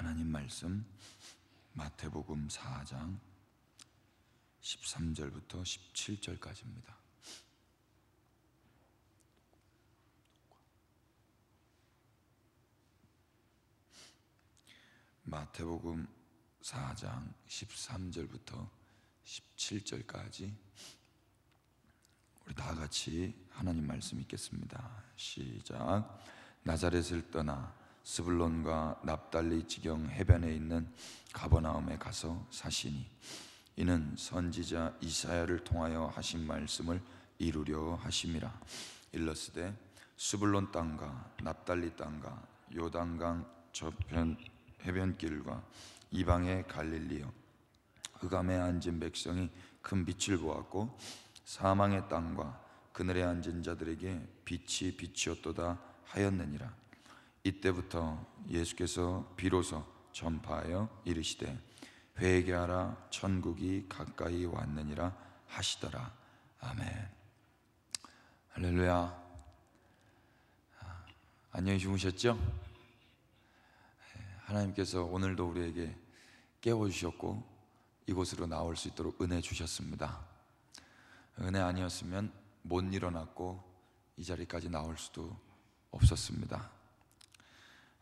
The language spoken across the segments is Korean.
하나님 말씀 마태복음 4장 13절부터 17절까지입니다. 마태복음 4장 13절부터 17절까지 우리 다 같이 하나님 말씀 읽겠습니다. 시작. 나사렛을 떠나 스불론과 납달리 지경 해변에 있는 가버나움에 가서 사시니 이는 선지자 이사야를 통하여 하신 말씀을 이루려 하심이라. 일러스되 스불론 땅과 납달리 땅과 요단강 저편 해변길과 이방의 갈릴리여, 흑암에 앉은 백성이 큰 빛을 보았고 사망의 땅과 그늘에 앉은 자들에게 빛이 비치었도다 하였느니라. 이때부터 예수께서 비로소 전파하여 이르시되 회개하라, 천국이 가까이 왔느니라 하시더라. 아멘. 할렐루야. 안녕히 주무셨죠? 하나님께서 오늘도 우리에게 깨워주셨고 이곳으로 나올 수 있도록 은혜 주셨습니다. 은혜 아니었으면 못 일어났고 이 자리까지 나올 수도 없었습니다.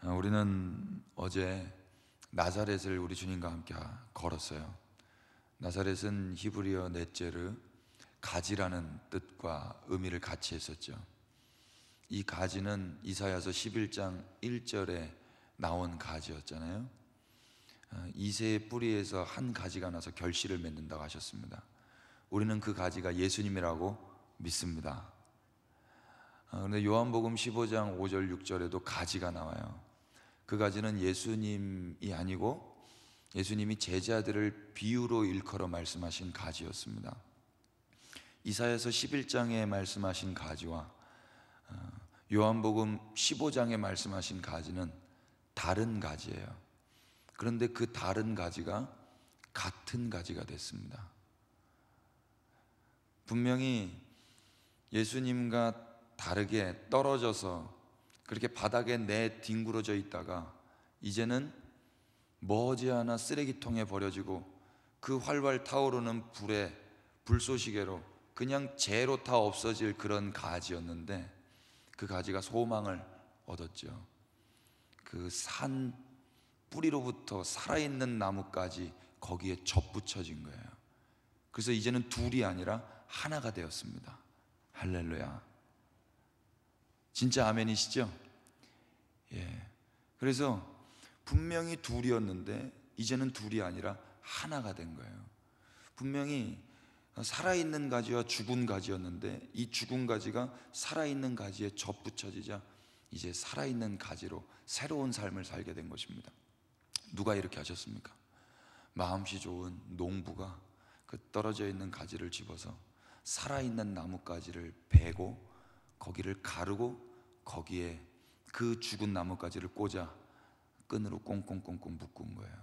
우리는 어제 나사렛을 우리 주님과 함께 걸었어요. 나사렛은 히브리어 넷제르, 가지라는 뜻과 의미를 같이 했었죠. 이 가지는 이사야서 11장 1절에 나온 가지였잖아요. 이새의 뿌리에서 한 가지가 나서 결실을 맺는다고 하셨습니다. 우리는 그 가지가 예수님이라고 믿습니다. 그런데 요한복음 15장 5절 6절에도 가지가 나와요. 그 가지는 예수님이 아니고 예수님이 제자들을 비유로 일컬어 말씀하신 가지였습니다. 이사야서 11장에 말씀하신 가지와 요한복음 15장에 말씀하신 가지는 다른 가지예요. 그런데 그 다른 가지가 같은 가지가 됐습니다. 분명히 예수님과 다르게 떨어져서 그렇게 바닥에 내뒹굴어져 있다가 이제는 머지않아 쓰레기통에 버려지고 그 활활 타오르는 불쏘시개로 그냥 재로 다 없어질 그런 가지였는데 그 가지가 소망을 얻었죠. 그 산 뿌리로부터 살아있는 나무까지 거기에 접붙여진 거예요. 그래서 이제는 둘이 아니라 하나가 되었습니다. 할렐루야. 진짜 아멘이시죠? 예. 그래서 분명히 둘이었는데 이제는 둘이 아니라 하나가 된 거예요. 분명히 살아있는 가지와 죽은 가지였는데 이 죽은 가지가 살아있는 가지에 접붙여지자 이제 살아있는 가지로 새로운 삶을 살게 된 것입니다. 누가 이렇게 하셨습니까? 마음씨 좋은 농부가 그 떨어져 있는 가지를 집어서 살아있는 나뭇가지를 베고 거기를 가르고 거기에 그 죽은 나뭇가지를 꽂아 끈으로 꽁꽁꽁꽁 묶은 거예요.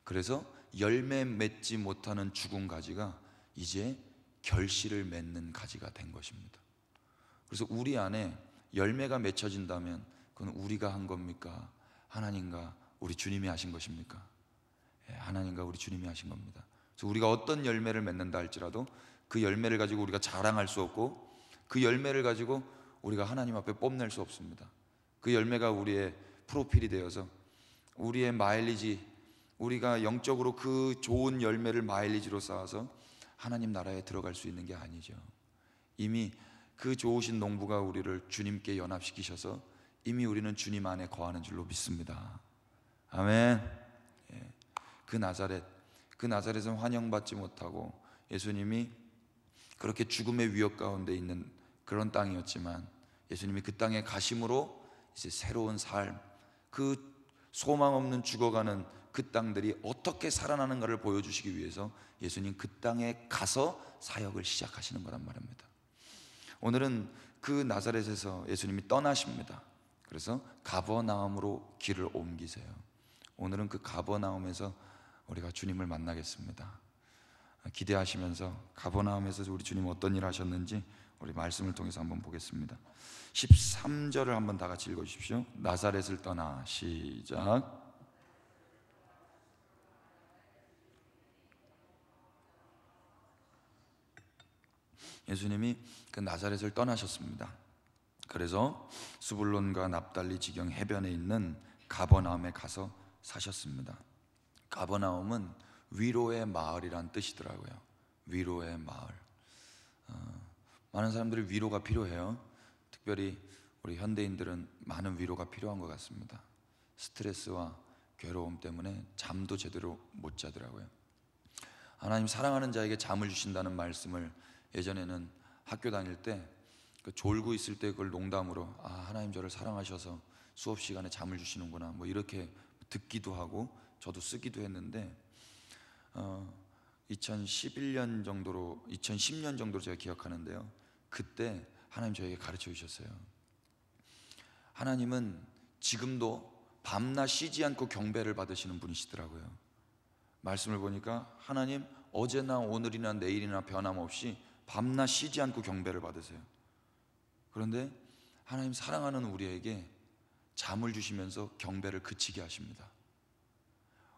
그래서 열매 맺지 못하는 죽은 가지가 이제 결실을 맺는 가지가 된 것입니다. 그래서 우리 안에 열매가 맺혀진다면 그건 우리가 한 겁니까? 하나님과 우리 주님이 하신 것입니까? 하나님과 우리 주님이 하신 겁니다. 그래서 우리가 어떤 열매를 맺는다 할지라도 그 열매를 가지고 우리가 자랑할 수 없고 그 열매를 가지고 우리가 하나님 앞에 뽐낼 수 없습니다. 그 열매가 우리의 프로필이 되어서 우리의 마일리지, 우리가 영적으로 그 좋은 열매를 마일리지로 쌓아서 하나님 나라에 들어갈 수 있는 게 아니죠. 이미 그 좋으신 농부가 우리를 주님께 연합시키셔서 이미 우리는 주님 안에 거하는 줄로 믿습니다. 아멘. 그 나사렛은 환영받지 못하고 예수님이 그렇게 죽음의 위협 가운데 있는 그런 땅이었지만 예수님이 그 땅에 가심으로 이제 새로운 삶, 그 소망 없는 죽어가는 그 땅들이 어떻게 살아나는가를 보여주시기 위해서 예수님 그 땅에 가서 사역을 시작하시는 거란 말입니다. 오늘은 그 나사렛에서 예수님이 떠나십니다. 그래서 가버나움으로 길을 옮기세요. 오늘은 그 가버나움에서 우리가 주님을 만나겠습니다. 기대하시면서 가버나움에서 우리 주님 어떤 일 하셨는지 우리 말씀을 통해서 한번 보겠습니다. 13절을 한번 다 같이 읽어주십시오. 나사렛을 떠나 시작. 예수님이 그 나사렛을 떠나셨습니다. 그래서 스불론과 납달리 지경 해변에 있는 가버나움에 가서 사셨습니다. 가버나움은 위로의 마을이란 뜻이더라고요. 위로의 마을. 많은 사람들이 위로가 필요해요. 특별히 우리 현대인들은 많은 위로가 필요한 것 같습니다. 스트레스와 괴로움 때문에 잠도 제대로 못 자더라고요. 하나님 사랑하는 자에게 잠을 주신다는 말씀을 예전에는 학교 다닐 때 졸고 있을 때 그걸 농담으로 하나님 저를 사랑하셔서 수업 시간에 잠을 주시는구나 뭐 이렇게 듣기도 하고 저도 쓰기도 했는데 2010년 정도로 제가 기억하는데요. 그때 하나님 저에게 가르쳐 주셨어요. 하나님은 지금도 밤낮 쉬지 않고 경배를 받으시는 분이시더라고요. 말씀을 보니까 하나님 어제나 오늘이나 내일이나 변함없이 밤낮 쉬지 않고 경배를 받으세요. 그런데 하나님 사랑하는 우리에게 잠을 주시면서 경배를 그치게 하십니다.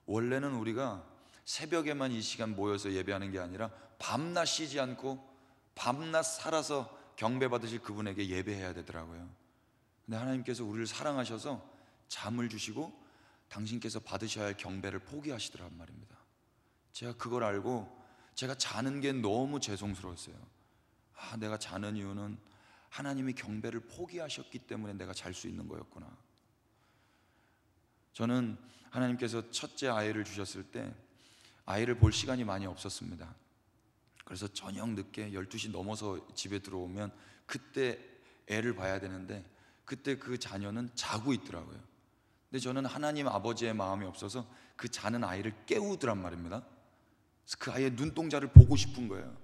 원래는 우리가 새벽에만 이 시간 모여서 예배하는 게 아니라 밤낮 쉬지 않고 밤낮 살아서 경배 받으실 그분에게 예배해야 되더라고요. 근데 하나님께서 우리를 사랑하셔서 잠을 주시고 당신께서 받으셔야 할 경배를 포기하시더란 말입니다. 제가 그걸 알고 제가 자는 게 너무 죄송스러웠어요. 내가 자는 이유는 하나님이 경배를 포기하셨기 때문에 내가 잘 수 있는 거였구나. 저는 하나님께서 첫째 아이를 주셨을 때 아이를 볼 시간이 많이 없었습니다. 그래서 저녁 늦게 12시 넘어서 집에 들어오면 그때 애를 봐야 되는데 그때 그 자녀는 자고 있더라고요. 근데 저는 하나님 아버지의 마음이 없어서 그 자는 아이를 깨우더란 말입니다. 그래서 그 아이의 눈동자를 보고 싶은 거예요.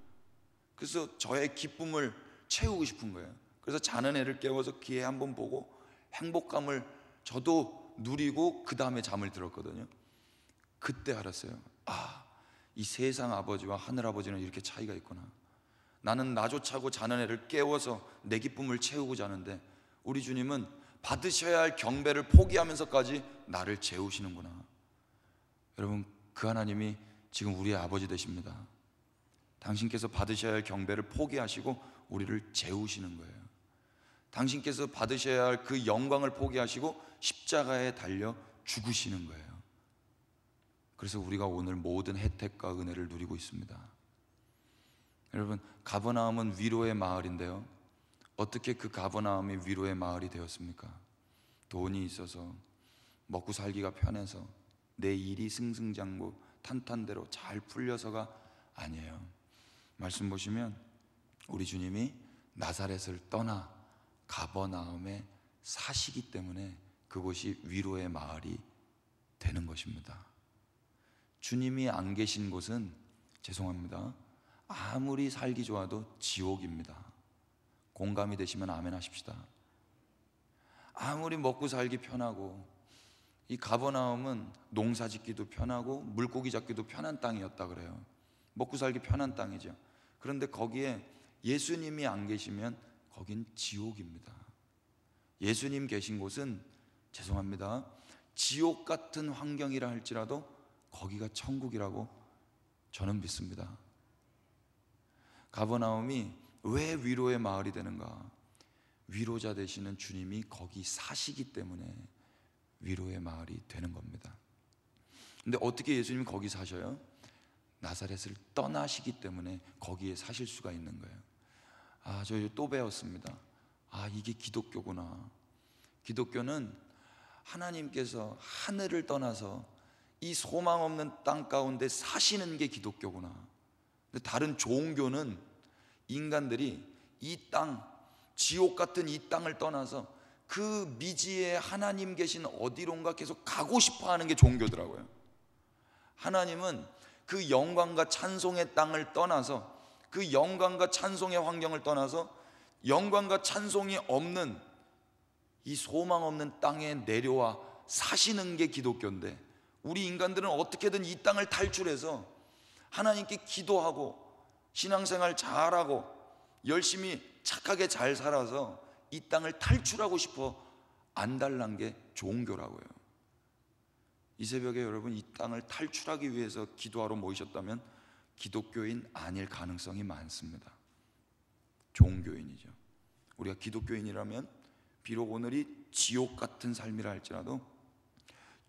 그래서 저의 기쁨을 채우고 싶은 거예요. 그래서 자는 애를 깨워서 귀에 한번 보고 행복감을 저도 누리고 그 다음에 잠을 들었거든요. 그때 알았어요. 이 세상 아버지와 하늘 아버지는 이렇게 차이가 있구나. 나는 나조차고 자는 애를 깨워서 내 기쁨을 채우고 자는데 우리 주님은 받으셔야 할 경배를 포기하면서까지 나를 재우시는구나. 여러분, 그 하나님이 지금 우리의 아버지 되십니다. 당신께서 받으셔야 할 경배를 포기하시고 우리를 재우시는 거예요. 당신께서 받으셔야 할 그 영광을 포기하시고 십자가에 달려 죽으시는 거예요. 그래서 우리가 오늘 모든 혜택과 은혜를 누리고 있습니다. 여러분, 가버나움은 위로의 마을인데요, 어떻게 그 가버나움이 위로의 마을이 되었습니까? 돈이 있어서 먹고 살기가 편해서 내 일이 승승장구 탄탄대로 잘 풀려서가 아니에요. 말씀 보시면 우리 주님이 나사렛을 떠나 가버나움에 사시기 때문에 그곳이 위로의 마을이 되는 것입니다. 주님이 안 계신 곳은 죄송합니다, 아무리 살기 좋아도 지옥입니다. 공감이 되시면 아멘 하십시다. 아무리 먹고 살기 편하고, 이 가버나움은 농사 짓기도 편하고 물고기 잡기도 편한 땅이었다 그래요. 먹고 살기 편한 땅이죠. 그런데 거기에 예수님이 안 계시면 거긴 지옥입니다. 예수님 계신 곳은 죄송합니다, 지옥 같은 환경이라 할지라도 거기가 천국이라고 저는 믿습니다. 가버나움이 왜 위로의 마을이 되는가? 위로자 되시는 주님이 거기 사시기 때문에 위로의 마을이 되는 겁니다. 근데 어떻게 예수님이 거기 사셔요? 나사렛을 떠나시기 때문에 거기에 사실 수가 있는 거예요. 저 또 배웠습니다. 이게 기독교구나. 기독교는 하나님께서 하늘을 떠나서 이 소망 없는 땅 가운데 사시는 게 기독교구나. 근데 다른 종교는 인간들이 이 땅, 지옥 같은 이 땅을 떠나서 그 미지에 하나님 계신 어디론가 계속 가고 싶어 하는 게 종교더라고요. 하나님은 그 영광과 찬송의 땅을 떠나서, 그 영광과 찬송의 환경을 떠나서 영광과 찬송이 없는 이 소망 없는 땅에 내려와 사시는 게 기독교인데, 우리 인간들은 어떻게든 이 땅을 탈출해서 하나님께 기도하고 신앙생활 잘하고 열심히 착하게 잘 살아서 이 땅을 탈출하고 싶어 안달난 게 종교라고요. 이 새벽에 여러분, 이 땅을 탈출하기 위해서 기도하러 모이셨다면 기독교인 아닐 가능성이 많습니다. 종교인이죠. 우리가 기독교인이라면 비록 오늘이 지옥 같은 삶이라 할지라도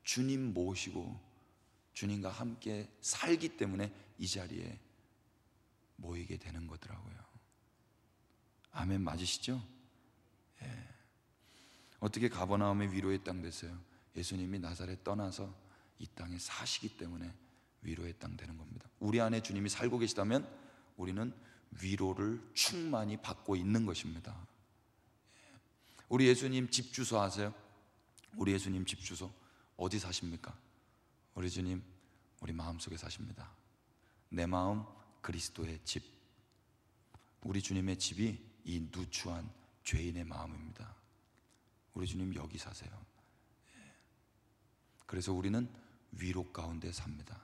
주님 모시고 주님과 함께 살기 때문에 이 자리에 모이게 되는 거더라고요. 아멘 맞으시죠? 예. 어떻게 가버나움의 위로의 땅 됐어요? 예수님이 나사렛 떠나서 이 땅에 사시기 때문에 위로의 땅 되는 겁니다. 우리 안에 주님이 살고 계시다면 우리는 위로를 충만히 받고 있는 것입니다. 우리 예수님 집 주소 아세요? 우리 예수님 집 주소 어디 사십니까? 우리 주님 우리 마음속에 사십니다. 내 마음 그리스도의 집. 우리 주님의 집이 이 누추한 죄인의 마음입니다. 우리 주님 여기 사세요. 그래서 우리는 위로 가운데 삽니다.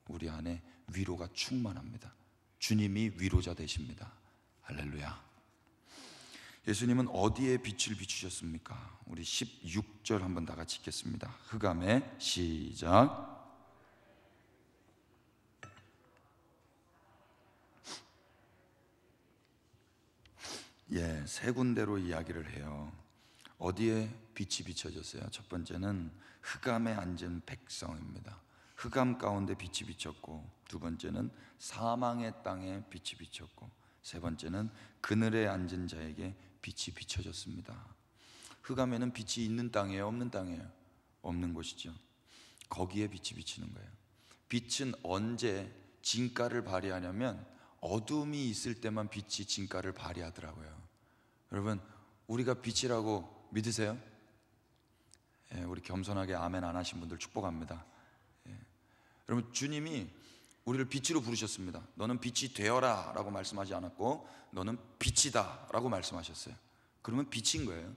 우리 안에 위로가 충만합니다. 주님이 위로자 되십니다. 할렐루야. 예수님은 어디에 빛을 비추셨습니까? 우리 16절 한번 다 같이 읽겠습니다. 흑암에 시작. 세 군데로 이야기를 해요. 어디에 빛이 비춰졌어요? 첫 번째는 흑암에 앉은 백성입니다. 흑암 가운데 빛이 비쳤고, 두 번째는 사망의 땅에 빛이 비쳤고, 세 번째는 그늘에 앉은 자에게 빛이 비춰졌습니다. 흑암에는 빛이 있는 땅이에요? 없는 땅이에요? 없는 곳이죠. 거기에 빛이 비치는 거예요. 빛은 언제 진가를 발휘하냐면 어둠이 있을 때만 빛이 진가를 발휘하더라고요. 여러분, 우리가 빛이라고 믿으세요? 우리 겸손하게 아멘 안 하신 분들 축복합니다. 여러분, 주님이 우리를 빛으로 부르셨습니다. 너는 빛이 되어라 라고 말씀하지 않았고 너는 빛이다 라고 말씀하셨어요. 그러면 빛인 거예요.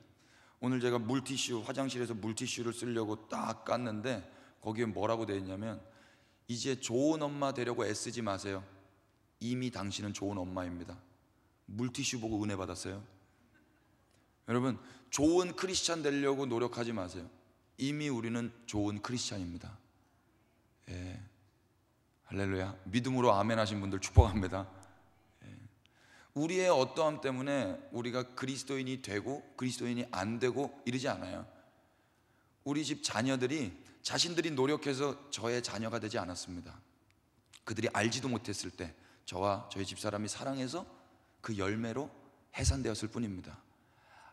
오늘 제가 물티슈, 화장실에서 물티슈를 쓰려고 딱 깠는데 거기에 뭐라고 되어 있냐면, 이제 좋은 엄마 되려고 애쓰지 마세요. 이미 당신은 좋은 엄마입니다. 물티슈 보고 은혜 받았어요? 여러분, 좋은 크리스찬 되려고 노력하지 마세요. 이미 우리는 좋은 크리스찬입니다. 할렐루야. 믿음으로 아멘 하신 분들 축복합니다. 우리의 어떠함 때문에 우리가 그리스도인이 되고 그리스도인이 안 되고 이러지 않아요. 우리 집 자녀들이 자신들이 노력해서 저의 자녀가 되지 않았습니다. 그들이 알지도 못했을 때 저와 저희 집사람이 사랑해서 그 열매로 해산되었을 뿐입니다.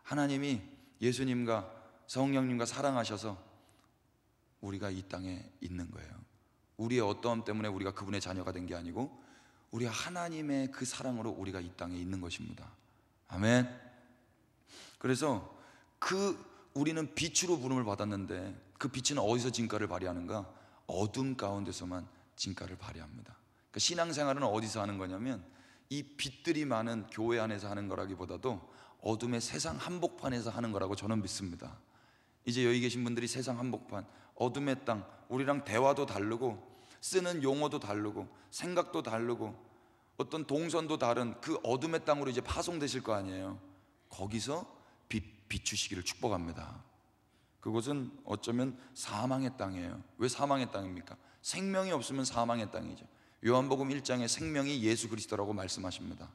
하나님이 예수님과 성령님과 사랑하셔서 우리가 이 땅에 있는 거예요. 우리의 어떠함 때문에 우리가 그분의 자녀가 된 게 아니고 우리 하나님의 그 사랑으로 우리가 이 땅에 있는 것입니다. 아멘. 그래서 우리는 빛으로 부름을 받았는데 그 빛은 어디서 진가를 발휘하는가? 어둠 가운데서만 진가를 발휘합니다. 그러니까 신앙생활은 어디서 하는 거냐면 이 빛들이 많은 교회 안에서 하는 거라기보다도 어둠의 세상 한복판에서 하는 거라고 저는 믿습니다. 이제 여기 계신 분들이 세상 한복판, 어둠의 땅, 우리랑 대화도 다르고 쓰는 용어도 다르고 생각도 다르고 어떤 동선도 다른 그 어둠의 땅으로 이제 파송되실 거 아니에요. 거기서 비추시기를 축복합니다. 그곳은 어쩌면 사망의 땅이에요. 왜 사망의 땅입니까? 생명이 없으면 사망의 땅이죠. 요한복음 1장에 생명이 예수 그리스도라고 말씀하십니다.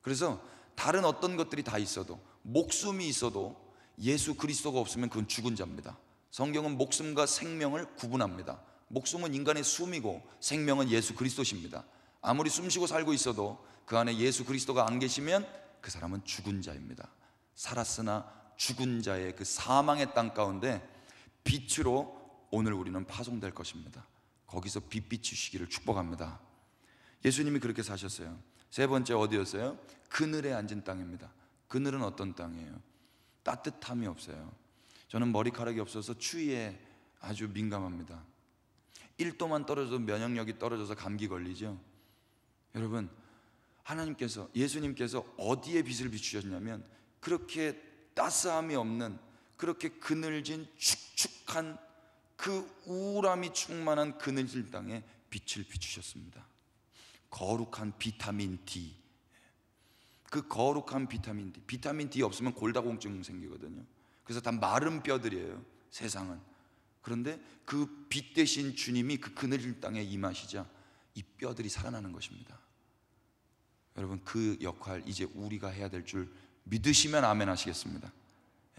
그래서 다른 어떤 것들이 다 있어도, 목숨이 있어도 예수 그리스도가 없으면 그건 죽은 자입니다. 성경은 목숨과 생명을 구분합니다. 목숨은 인간의 숨이고 생명은 예수 그리스도십니다. 아무리 숨쉬고 살고 있어도 그 안에 예수 그리스도가 안 계시면 그 사람은 죽은 자입니다. 살았으나 죽은 자의 그 사망의 땅 가운데 빛으로 오늘 우리는 파송될 것입니다. 거기서 빛 비추시기를 축복합니다. 예수님이 그렇게 사셨어요. 세 번째 어디였어요? 그늘에 앉은 땅입니다. 그늘은 어떤 땅이에요? 따뜻함이 없어요. 저는 머리카락이 없어서 추위에 아주 민감합니다. 1도만 떨어져도 면역력이 떨어져서 감기 걸리죠. 여러분, 하나님께서, 예수님께서 어디에 빛을 비추셨냐면 그렇게 따스함이 없는, 그렇게 그늘진 축축한 그 우울함이 충만한 그늘진 땅에 빛을 비추셨습니다. 거룩한 비타민 D, 그 거룩한 비타민 D, 비타민 D 없으면 골다공증 생기거든요. 그래서 다 마른 뼈들이에요, 세상은. 그런데 그 빛 대신 주님이 그 그늘진 땅에 임하시자 이 뼈들이 살아나는 것입니다. 여러분, 그 역할 이제 우리가 해야 될 줄 믿으시면 아멘 하시겠습니다.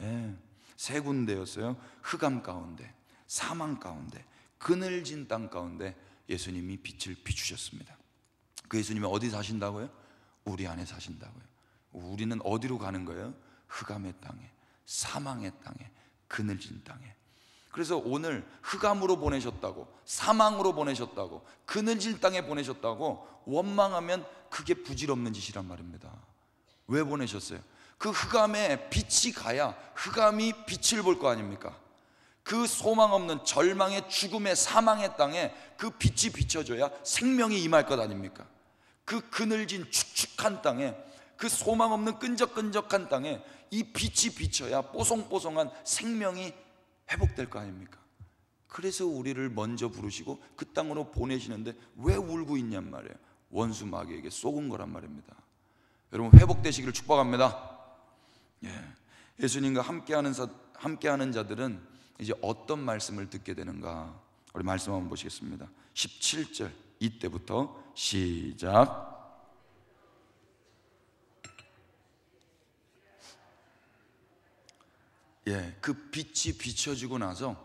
예, 세 군데였어요. 흑암 가운데, 사망 가운데, 그늘진 땅 가운데 예수님이 빛을 비추셨습니다. 그 예수님이 어디 사신다고요? 우리 안에 사신다고요. 우리는 어디로 가는 거예요? 흑암의 땅에, 사망의 땅에, 그늘진 땅에. 그래서 오늘 흑암으로 보내셨다고, 사망으로 보내셨다고, 그늘진 땅에 보내셨다고 원망하면 그게 부질없는 짓이란 말입니다. 왜 보내셨어요? 그 흑암에 빛이 가야 흑암이 빛을 볼 거 아닙니까? 그 소망 없는 절망의, 죽음의, 사망의 땅에 그 빛이 비춰줘야 생명이 임할 것 아닙니까? 그 그늘진 축축한 땅에, 그 소망 없는 끈적끈적한 땅에 이 빛이 비쳐야 뽀송뽀송한 생명이 회복될 거 아닙니까? 그래서 우리를 먼저 부르시고 그 땅으로 보내시는데 왜 울고 있냔 말이에요. 원수 마귀에게 쏘은 거란 말입니다. 여러분, 회복되시기를 축복합니다. 예수님과 함께하는 자들은 이제 어떤 말씀을 듣게 되는가? 우리 말씀 한번 보시겠습니다. 17절, 이때부터 시작. 그 빛이 비춰지고 나서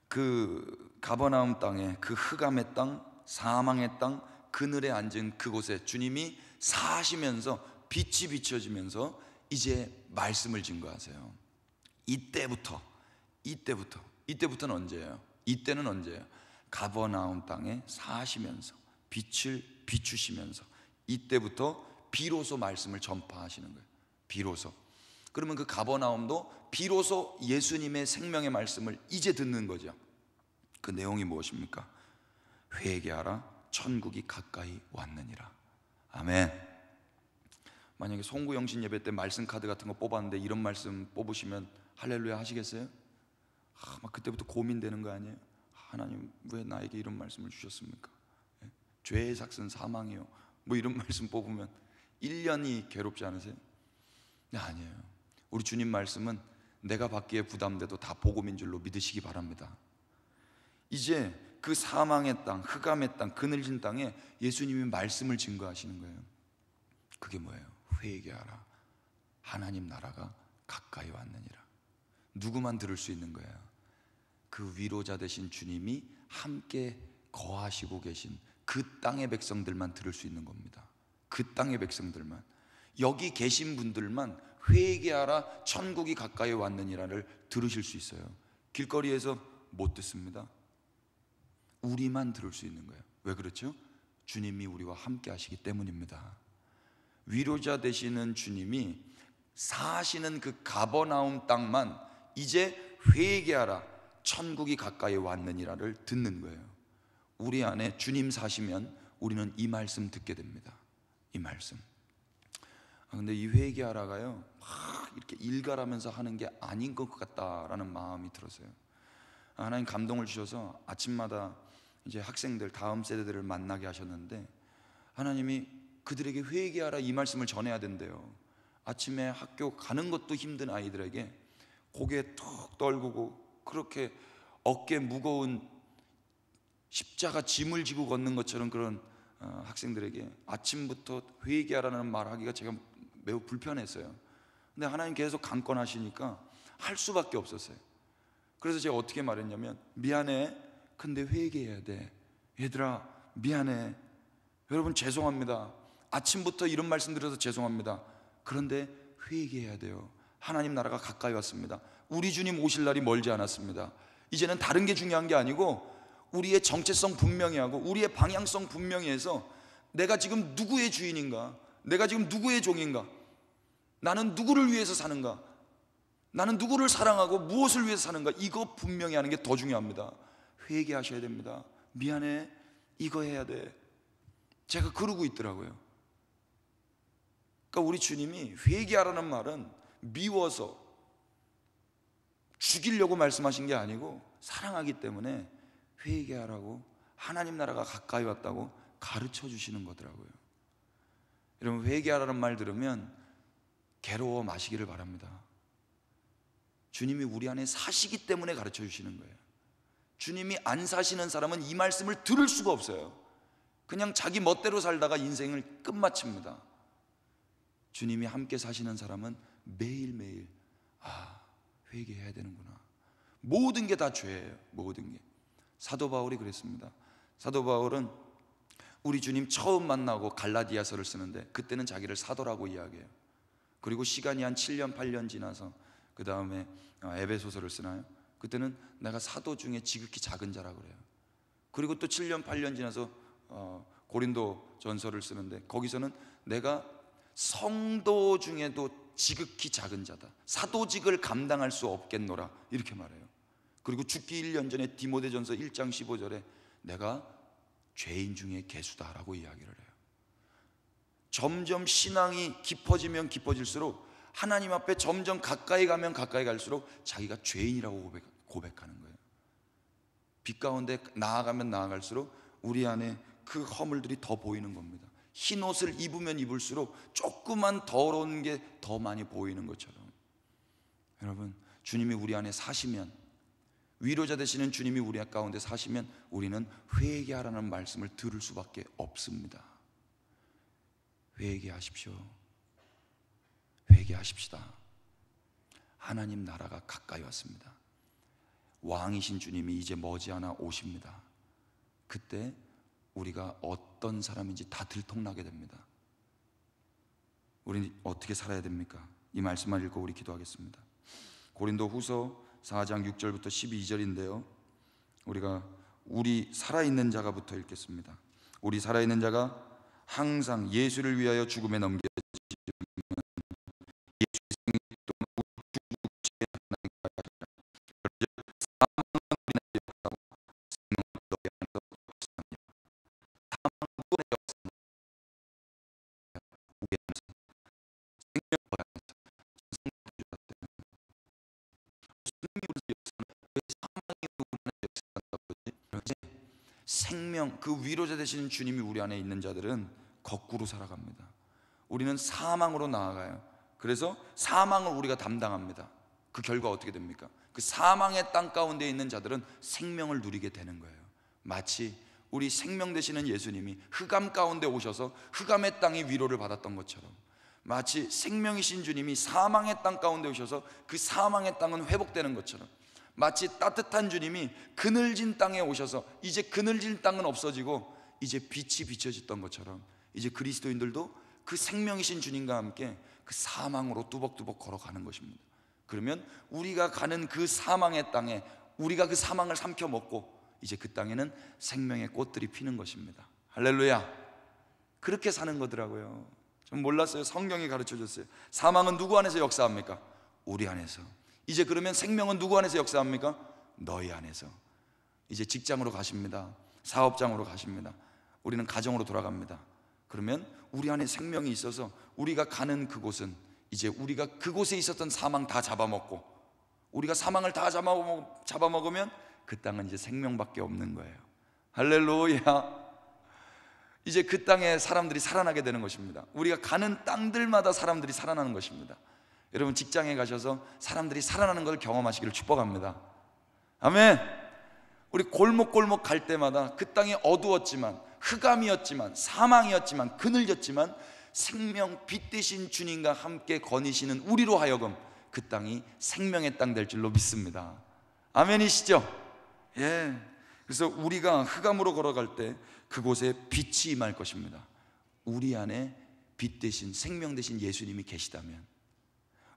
그 가버나움 땅에, 그 흑암의 땅, 사망의 땅, 그늘에 앉은 그곳에 주님이 사시면서 빛이 비춰지면서 이제 말씀을 증거하세요. 이때부터는 언제예요? 이때는 언제예요? 가버나움 땅에 사시면서 빛을 비추시면서 이때부터 비로소 말씀을 전파하시는 거예요. 비로소. 그러면 그 가버나움도 비로소 예수님의 생명의 말씀을 이제 듣는 거죠. 그 내용이 무엇입니까? 회개하라, 천국이 가까이 왔느니라. 아멘. 만약에 송구영신 예배 때 말씀 카드 같은 거 뽑았는데 이런 말씀 뽑으시면 할렐루야 하시겠어요? 막 그때부터 고민되는 거 아니에요? 하나님, 왜 나에게 이런 말씀을 주셨습니까? 죄의 삭은 사망이요, 뭐 이런 말씀 뽑으면 1년이 괴롭지 않으세요? 네, 아니에요. 우리 주님 말씀은 내가 받기에 부담돼도 다 복음인 줄로 믿으시기 바랍니다. 이제 그 사망의 땅, 흑암의 땅, 그늘진 땅에 예수님이 말씀을 증거하시는 거예요. 그게 뭐예요? 회개하라, 하나님 나라가 가까이 왔느니라. 누구만 들을 수 있는 거예요? 그 위로자 되신 주님이 함께 거하시고 계신 그 땅의 백성들만 들을 수 있는 겁니다. 그 땅의 백성들만, 여기 계신 분들만 회개하라, 천국이 가까이 왔느니라를 들으실 수 있어요. 길거리에서 못 듣습니다. 우리만 들을 수 있는 거예요. 왜 그렇죠? 주님이 우리와 함께 하시기 때문입니다. 위로자 되시는 주님이 사시는 그 가버나움 땅만 이제 회개하라, 천국이 가까이 왔느니라를 듣는 거예요. 우리 안에 주님 사시면 우리는 이 말씀 듣게 됩니다. 이 말씀. 근데 이 회개하라가요, 막 이렇게 일갈하면서 하는 게 아닌 것 같다라는 마음이 들었어요. 하나님 감동을 주셔서 아침마다 이제 학생들, 다음 세대들을 만나게 하셨는데 하나님이 그들에게 회개하라 이 말씀을 전해야 된대요. 아침에 학교 가는 것도 힘든 아이들에게 고개 툭 떨구고 그렇게 어깨 무거운 십자가 짐을 지고 걷는 것처럼 그런 학생들에게 아침부터 회개하라는 말하기가 제가 매우 불편했어요. 근데 하나님 계속 강권하시니까 할 수밖에 없었어요. 그래서 제가 어떻게 말했냐면, 미안해, 근데 회개해야 돼. 얘들아 미안해, 여러분 죄송합니다, 아침부터 이런 말씀 드려서 죄송합니다. 그런데 회개해야 돼요. 하나님 나라가 가까이 왔습니다. 우리 주님 오실 날이 멀지 않았습니다. 이제는 다른 게 중요한 게 아니고 우리의 정체성 분명히 하고 우리의 방향성 분명히 해서 내가 지금 누구의 주인인가, 내가 지금 누구의 종인가, 나는 누구를 위해서 사는가, 나는 누구를 사랑하고 무엇을 위해서 사는가, 이거 분명히 하는 게 더 중요합니다. 회개하셔야 됩니다. 미안해, 이거 해야 돼. 제가 그러고 있더라고요. 그러니까 우리 주님이 회개하라는 말은 미워서 죽이려고 말씀하신 게 아니고 사랑하기 때문에 회개하라고, 하나님 나라가 가까이 왔다고 가르쳐 주시는 거더라고요. 여러분, 회개하라는 말 들으면 괴로워 마시기를 바랍니다. 주님이 우리 안에 사시기 때문에 가르쳐 주시는 거예요. 주님이 안 사시는 사람은 이 말씀을 들을 수가 없어요. 그냥 자기 멋대로 살다가 인생을 끝마칩니다. 주님이 함께 사시는 사람은 매일매일 회개해야 되는구나. 모든 게 다 죄예요. 모든 게. 사도 바울이 그랬습니다. 사도 바울은 우리 주님 처음 만나고 갈라디아서를 쓰는데 그때는 자기를 사도라고 이야기해요. 그리고 시간이 한 7년 8년 지나서 그 다음에 에베소서를 쓰나요? 그때는 내가 사도 중에 지극히 작은 자라고 그래요. 그리고 또 7년 8년 지나서 고린도 전서를 쓰는데 거기서는 내가 성도 중에도 지극히 작은 자다, 사도직을 감당할 수 없겠노라, 이렇게 말해요. 그리고 죽기 1년 전에 디모데전서 1장 15절에 내가 죄인 중에 괴수다라고 이야기를 해요. 점점 신앙이 깊어지면 깊어질수록 하나님 앞에 점점 가까이 가면 가까이 갈수록 자기가 죄인이라고 고백하는 거예요. 빛 가운데 나아가면 나아갈수록 우리 안에 그 허물들이 더 보이는 겁니다. 흰 옷을 입으면 입을수록 조그만 더러운 게 더 많이 보이는 것처럼, 여러분, 주님이 우리 안에 사시면, 위로자 되시는 주님이 우리 가운데 사시면 우리는 회개하라는 말씀을 들을 수밖에 없습니다. 회개하십시오. 회개하십시다. 하나님 나라가 가까이 왔습니다. 왕이신 주님이 이제 머지않아 오십니다. 그때 우리가 어떤 사람인지 다 들통나게 됩니다. 우리는 어떻게 살아야 됩니까? 이 말씀만 읽고 우리 기도하겠습니다. 고린도 후서 4장 6절부터 12절인데요 우리 살아있는 자가부터 읽겠습니다. 우리 살아있는 자가 항상 예수를 위하여 죽음에 넘겨지면 예수의 생명 또는 우리 죽음에 하나님과 하리라. 사망은 우리 안에 역사하고 생명은 너희 안에서 역사하느니라. 사망은 누구의 역사냐? 우리 안에서. 생명 너희 안에서. 생명이 주셨대요. 생명으로서 역사는 왜 사망이 우리 안에 역사한다고 그러지? 생명, 그 위로자 되시는 주님이 우리 안에 있는 자들은 거꾸로 살아갑니다. 우리는 사망으로 나아가요. 그래서 사망을 우리가 담당합니다. 그 결과 어떻게 됩니까? 그 사망의 땅 가운데 있는 자들은 생명을 누리게 되는 거예요. 마치 우리 생명 되시는 예수님이 흑암 가운데 오셔서 흑암의 땅이 위로를 받았던 것처럼, 마치 생명이신 주님이 사망의 땅 가운데 오셔서 그 사망의 땅은 회복되는 것처럼, 마치 따뜻한 주님이 그늘진 땅에 오셔서 이제 그늘진 땅은 없어지고 이제 빛이 비춰졌던 것처럼, 이제 그리스도인들도 그 생명이신 주님과 함께 그 사망으로 뚜벅뚜벅 걸어가는 것입니다. 그러면 우리가 가는 그 사망의 땅에 우리가 그 사망을 삼켜 먹고 이제 그 땅에는 생명의 꽃들이 피는 것입니다. 할렐루야. 그렇게 사는 거더라고요. 좀 몰랐어요. 성경이 가르쳐줬어요. 사망은 누구 안에서 역사합니까? 우리 안에서. 이제 그러면 생명은 누구 안에서 역사합니까? 너희 안에서. 이제 직장으로 가십니다. 사업장으로 가십니다. 우리는 가정으로 돌아갑니다. 그러면 우리 안에 생명이 있어서 우리가 가는 그곳은 이제 우리가 그곳에 있었던 사망 다 잡아먹고, 우리가 사망을 다 잡아먹으면 그 땅은 이제 생명밖에 없는 거예요. 할렐루야. 이제 그 땅에 사람들이 살아나게 되는 것입니다. 우리가 가는 땅들마다 사람들이 살아나는 것입니다. 여러분, 직장에 가셔서 사람들이 살아나는 것을 경험하시기를 축복합니다. 아멘. 우리 골목골목 갈 때마다 그 땅이 어두웠지만, 흑암이었지만, 사망이었지만, 그늘졌지만 생명 빛 되신 주님과 함께 거니시는 우리로 하여금 그 땅이 생명의 땅 될 줄로 믿습니다. 아멘이시죠? 예. 그래서 우리가 흑암으로 걸어갈 때 그곳에 빛이 임할 것입니다. 우리 안에 빛 되신, 생명 되신 예수님이 계시다면,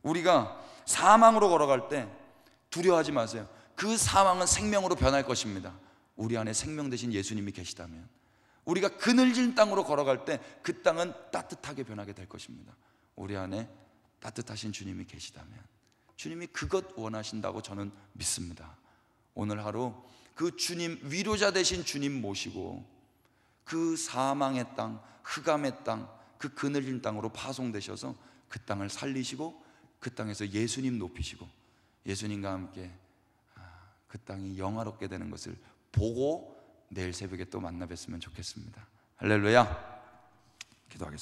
우리가 사망으로 걸어갈 때 두려워하지 마세요. 그 사망은 생명으로 변할 것입니다. 우리 안에 생명 되신 예수님이 계시다면, 우리가 그늘진 땅으로 걸어갈 때 그 땅은 따뜻하게 변하게 될 것입니다. 우리 안에 따뜻하신 주님이 계시다면, 주님이 그것 원하신다고 저는 믿습니다. 오늘 하루 그 주님, 위로자 되신 주님 모시고 그 사망의 땅, 흑암의 땅, 그 그늘진 땅으로 파송되셔서 그 땅을 살리시고 그 땅에서 예수님 높이시고 예수님과 함께 그 땅이 영화롭게 되는 것을 보고 내일 새벽에 또 만나 뵀으면 좋겠습니다. 할렐루야. 기도하겠습니다.